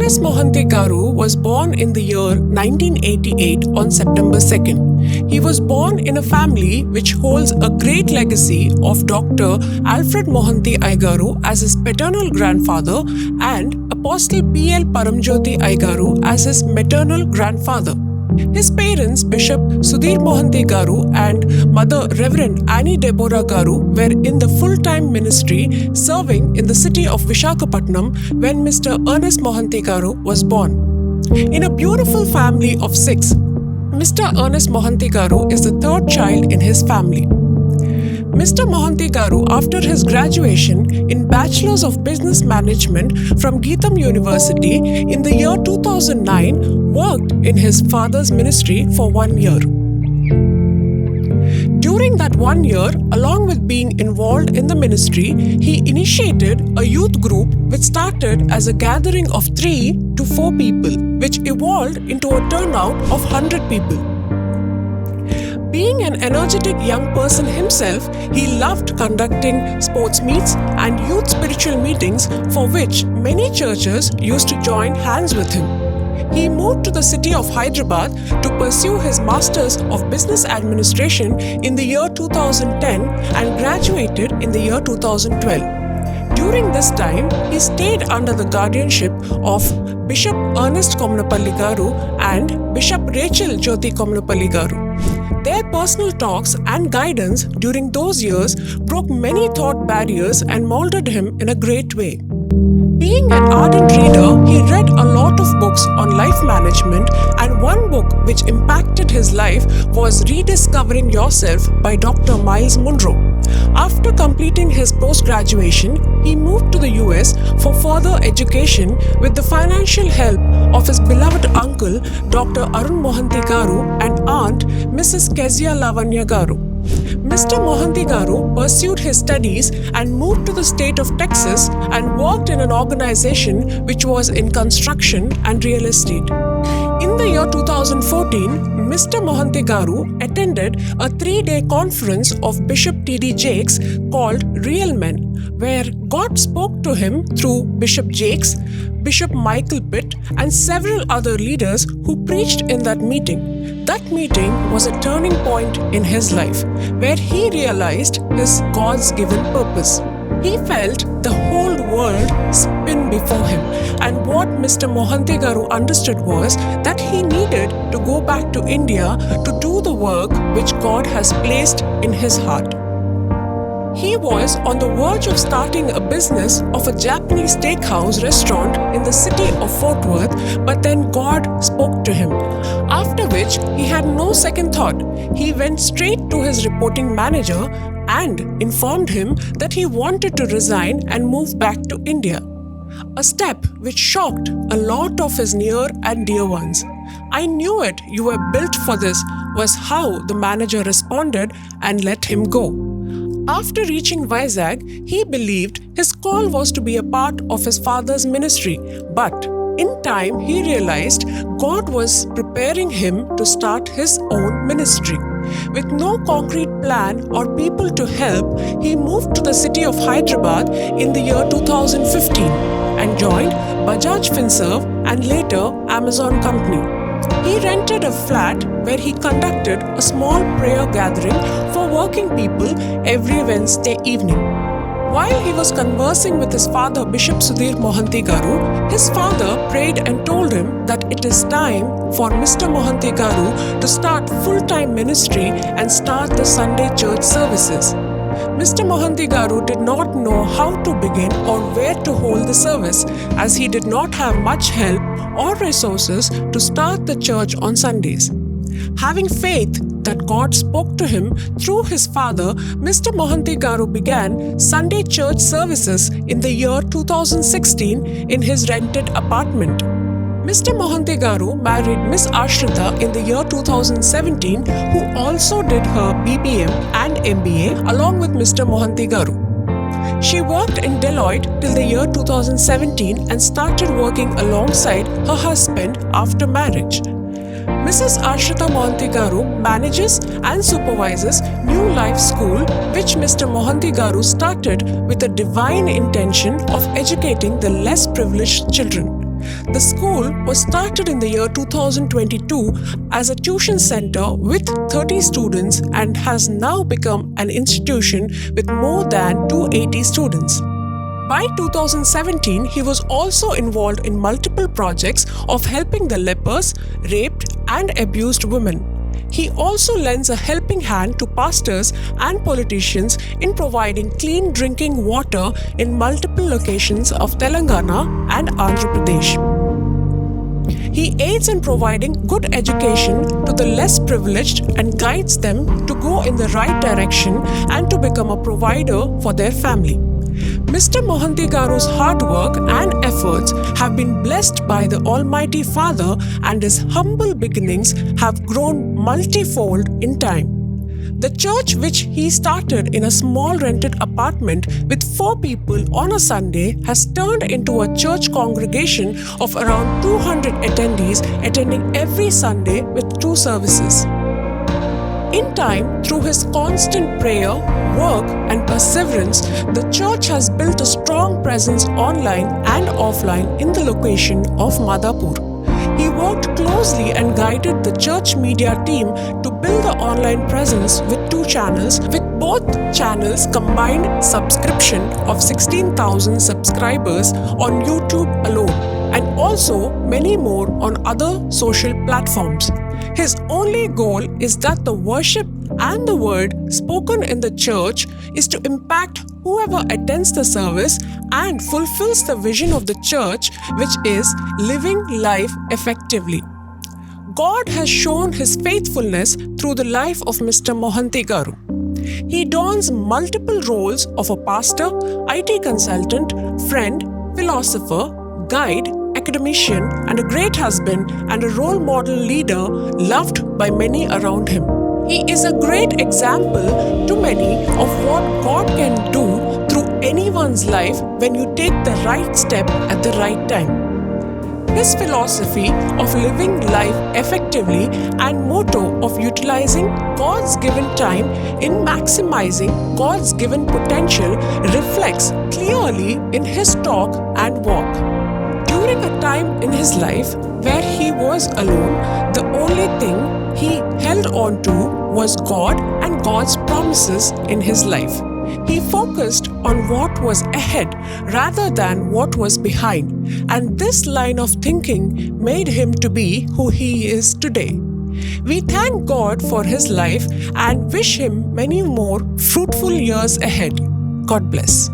Ernest Mohanty Garu was born in the year 1988 on September 2nd. He was born in a family which holds a great legacy of Dr. Alfred Mohanty Garu as his paternal grandfather and Apostle P.L. Paramjyoti Garu as his maternal grandfather. His parents, Bishop Sudhir Mohanty Garu and Mother Reverend Annie Deborah Garu, were in the full-time ministry serving in the city of Visakhapatnam when Mr. Ernest Mohanty Garu was born. In a beautiful family of 6, Mr. Ernest Mohanty Garu is the third child in his family. Mr. Mohanty Garu, after his graduation in Bachelor's of Business Management from Geetham University in the year 2009, worked in his father's ministry for 1 year. During that 1 year, along with being involved in the ministry, he initiated a youth group which started as a gathering of 3 to 4 people, which evolved into a turnout of 100 people. Being an energetic young person himself, he loved conducting sports meets and youth spiritual meetings for which many churches used to join hands with him. He moved to the city of Hyderabad to pursue his Masters of Business Administration in the year 2010 and graduated in the year 2012. During this time, he stayed under the guardianship of Bishop Ernest Komnapalli Garu and Bishop Rachel Jyoti Komnapalli Garu. Their personal talks and guidance during those years broke many thought barriers and molded him in a great way. Being an ardent reader, he read a lot of books on life management, and one book which impacted his life was Rediscovering Yourself by Dr. Miles Monroe. After completing his post-graduation, he moved to the US for further education with the financial help of his beloved uncle, Dr. Arun Mohanty Garu, and aunt, Mrs. Kezia Lavanya Garu. Mr. Mohanty Garu pursued his studies and moved to the state of Texas and worked in an organization which was in construction and real estate. In the year 2014, Mr. Mohanty Garu attended a 3-day conference of Bishop T.D. Jakes called Real Men, where God spoke to him through Bishop Jakes, Bishop Michael Pitt, and several other leaders who preached in that meeting. That meeting was a turning point in his life, where he realized his God's given purpose. He felt the whole world spin before him, and what Mr. Mohanty Garu understood was that he needed to go back to India to do the work which God has placed in his heart. He was on the verge of starting a business of a Japanese steakhouse restaurant in the city of Fort Worth, but then God spoke to him. After which, he had no second thought. He went straight to his reporting manager and informed him that he wanted to resign and move back to India. A step which shocked a lot of his near and dear ones. "I knew it, you were built for this," was how the manager responded and let him go. After reaching Vizag, he believed his call was to be a part of his father's ministry, but in time he realized God was preparing him to start his own ministry. With no concrete plan or people to help, he moved to the city of Hyderabad in the year 2015 and joined Bajaj Finserv and later Amazon Company. He rented a flat where he conducted a small prayer gathering for working people every Wednesday evening. While he was conversing with his father, Bishop Sudhir Mohanty Garu, his father prayed and told him that it is time for Mr. Mohanty Garu to start full-time ministry and start the Sunday church services. Mr. Mohanty Garu did not know how to begin or where to hold the service, as he did not have much help or resources to start the church on Sundays. Having faith that God spoke to him through his father, Mr. Mohanty Garu began Sunday church services in the year 2016 in his rented apartment. Mr. Mohanty Garu married Miss Ashrita in the year 2017, who also did her BBM and MBA along with Mr. Mohanty Garu. She worked in Deloitte till the year 2017 and started working alongside her husband after marriage. Mrs. Ashrita Mohanty Garu manages and supervises New Life School, which Mr. Mohanty Garu started with a divine intention of educating the less privileged children. The school was started in the year 2022 as a tuition center with 30 students and has now become an institution with more than 280 students. By 2017, he was also involved in multiple projects of helping the lepers, raped, and abused women. He also lends a helping hand to pastors and politicians in providing clean drinking water in multiple locations of Telangana and Andhra Pradesh. He aids in providing good education to the less privileged and guides them to go in the right direction and to become a provider for their family. Mr. Mohanty Garu's hard work and efforts have been blessed by the Almighty Father, and his humble beginnings have grown multifold in time. The church, which he started in a small rented apartment with 4 people on a Sunday, has turned into a church congregation of around 200 attendees attending every Sunday with 2 services. In time, through his constant prayer, work, and perseverance, the church has built a strong presence online and offline in the location of Madhapur. He worked closely and guided the church media team to build the online presence with 2 channels, with both channels combined subscription of 16,000 subscribers on YouTube alone, and also many more on other social platforms. His only goal is that the worship and the word spoken in the church is to impact whoever attends the service and fulfills the vision of the church, which is living life effectively. God has shown his faithfulness through the life of Mr. Mohanty Garu. He dons multiple roles of a pastor, IT consultant, friend, philosopher, guide, academician, and a great husband and a role model leader loved by many around him. He is a great example to many of what God can do through anyone's life when you take the right step at the right time. His philosophy of living life effectively and motto of utilizing God's given time in maximizing God's given potential reflects clearly in his talk and walk. During a time in his life where he was alone, the only thing he held on to was God and God's promises in his life. He focused on what was ahead rather than what was behind, and this line of thinking made him to be who he is today. We thank God for his life and wish him many more fruitful years ahead. God bless.